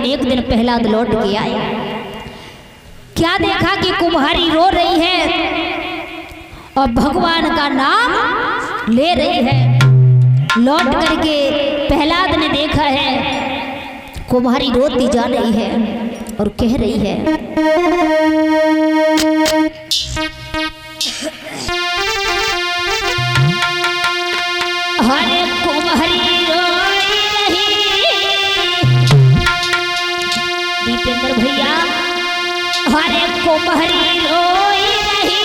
एक दिन प्रहलाद लौट के आया। क्या देखा कि कुम्हारी रो रही है और भगवान का नाम ले रही है। लौट करके प्रहलाद ने देखा है कुम्हारी रोती जा रही है और कह रही है, हरे कुम्हारी रोई रही। दीपेंद्र भैया, हरे कुम्हारी रोई रही,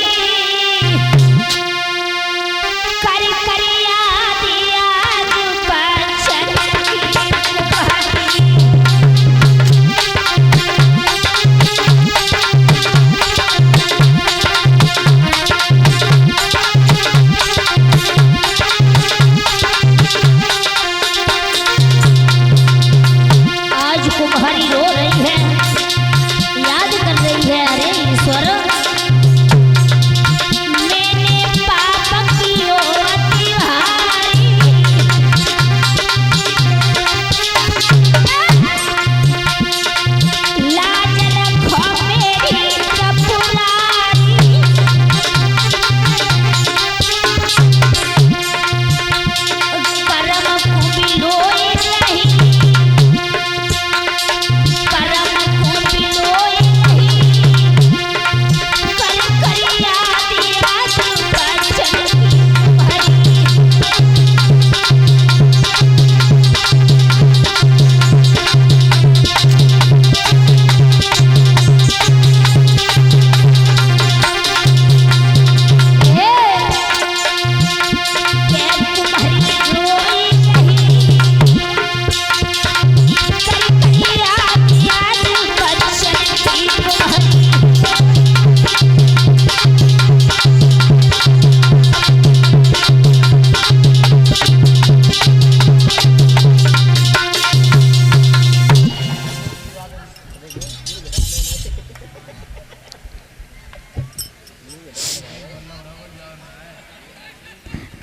कर कर याद याद बचन की कुम्हारी। आज कुम्हारी रो रही है, याद कर रही है, अरे ईश्वर मैंने पाप कियो अति भारी। लाज रखो मेरी त्रिपुरारी, करम खूबी रोई रही, करम खूबी रोई रही, कर कर याद याद बचन की कुम्हारी।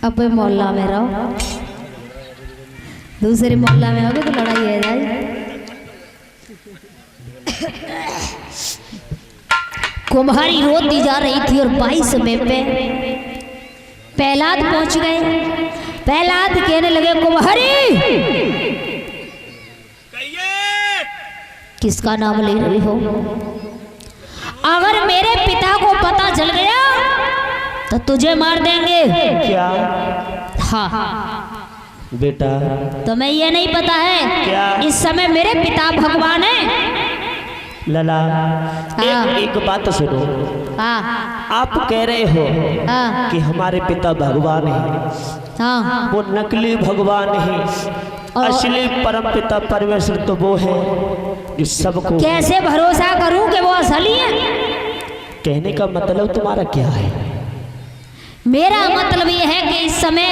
अब मोहल्ला में रहो, दूसरे मोहल्ला में आओगे तो लड़ाई है जाए। कुम्हारी रोती जा रही थी और 22 समय पे प्रहलाद पहुंच गए। प्रहलाद कहने लगे, कुम्हारी किसका नाम ले रही हो? अगर मेरे पिता को पता चल गया तो तुझे मार देंगे। क्या? हाँ बेटा, तुम्हें ये नहीं पता है क्या? इस समय मेरे पिता भगवान है। लला, हाँ। एक बात सुनो। हाँ आप कह रहे हो हाँ कि हमारे पिता भगवान है। हाँ, वो नकली भगवान है, असली परम पिता परमेश्वर तो वो है जो सबको। कैसे भरोसा करूं कि वो असली है? कहने का मतलब तुम्हारा क्या है? मेरा मतलब ये है कि इस समय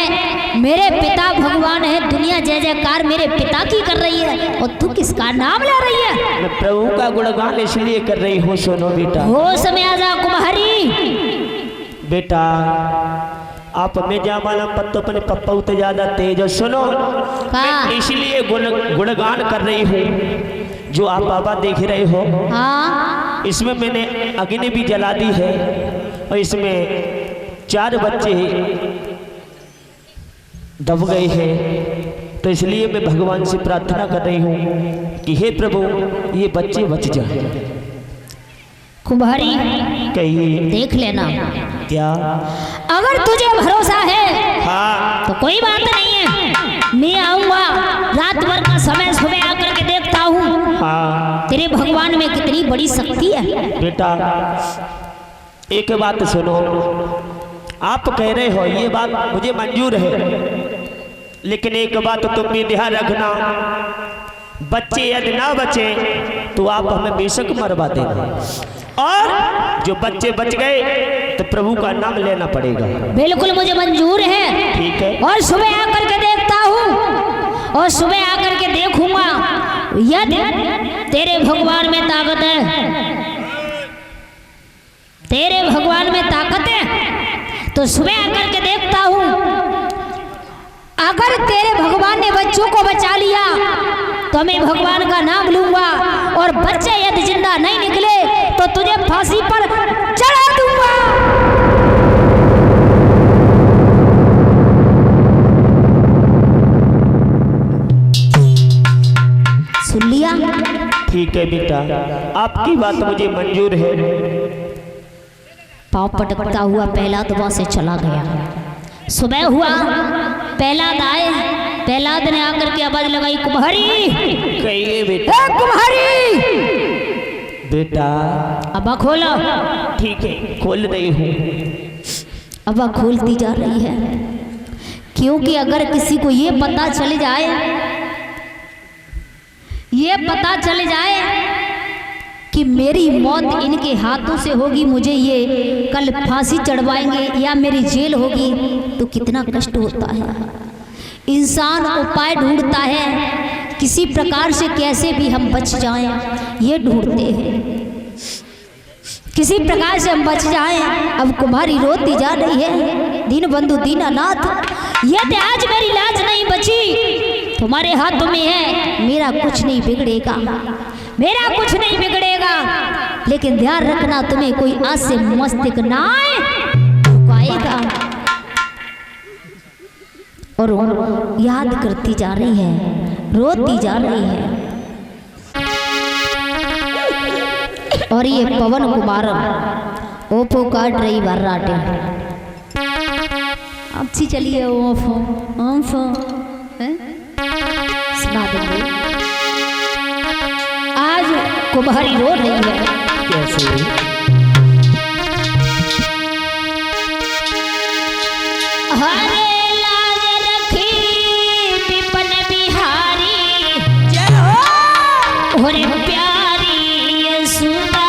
मेरे पिता भगवान है, दुनिया जय जयकार मेरे पिता की कर रही है और तू किसका नाम ले रही है? मैं प्रभु का गुणगान इसलिए कर रही हूँ। सुनो बेटा, होश में आ जा कुम्हारी। बेटा आप हमें जामाना पत्तों अपने पप्पा उतने ज्यादा तेज हो। सुनो, मैं इसलिए गुणगान कर रही हूँ जो आप बाबा देख रहे हो। हाँ, इसमें मैंने अग्नि भी जला दी है और इसमें 4 बच्चे दब गए हैं। तो इसलिए मैं भगवान से प्रार्थना कर रही हूँ कि हे प्रभु ये बच्चे बच जाए। कुम्हारी कहिए, देख लेना। क्या? अगर तुझे भरोसा है हाँ, तो कोई बात नहीं है, मैं आऊंगा रात भर का समय, सुबह आकर के देखता हूँ हाँ। तेरे भगवान में कितनी बड़ी शक्ति है। बेटा एक बात सुनो, आप कह रहे हो ये बात मुझे मंजूर है, लेकिन एक बात तुम भी ध्यान रखना, बच्चे यदि ना बचे तो आप हमें बेशक मरवा देना, और जो बच्चे बच गए तो प्रभु का नाम लेना पड़ेगा। बिल्कुल मुझे मंजूर है। ठीक है। और सुबह आकर के देखता हूँ और सुबह आकर के देखूंगा यदि तेरे भगवान में ताकत है, तेरे भगवान में ताकत है तो सुबह आकर के देखता हूँ। अगर तेरे भगवान ने बच्चों को बचा लिया तो मैं भगवान का नाम लूंगा, और बच्चे यदि जिंदा नहीं निकले तो तुझे फांसी पर चढ़ा दूंगा। सुन लिया? ठीक है बेटा, आपकी बात मुझे मंजूर है। पाँव पटकता हुआ प्रहलाद वहां से चला गया। सुबह हुआ, प्रहलाद आए। प्रहलाद ने आकर के आवाज लगाई, कुम्हारी कहिए बेटा। कुम्हारी बेटा अबा खोलो। ठीक है, खोल रही हूँ। अबा खोलती जा रही है, क्योंकि अगर किसी को ये पता चल जाए कि मेरी मौत इनके हाथों से होगी, मुझे ये कल फांसी चढ़वाएंगे या मेरी जेल होगी, तो कितना कष्ट होता है। इंसान उपाय ढूंढता है, किसी प्रकार से कैसे भी हम बच जाएं, ये ढूंढते हैं, किसी प्रकार से हम बच जाएं। अब कुम्हारी रोती जा रही है, दीनबंधु दीनानाथ, यदि आज मेरी लाज नहीं बची, तुम्हारे हाथों में है, मेरा कुछ नहीं बिगड़ेगा, मेरा कुछ नहीं बिगड़ेगा। लेकिन ध्यान रखना, तुम्हें कोई आज से मस्तक ना झुकाएगा। और याद करती जा रही है, रोती जा रही है। और ये पवन कुमार ओफो काट रही वर्राटे। अच्छी चलिए ओफो ओफो सुना देंगे। आज कुम्हारी रो रही है। कैसे? हरे लाज रखी विपन बिहारी, जय हो। और प्यारी यशोदा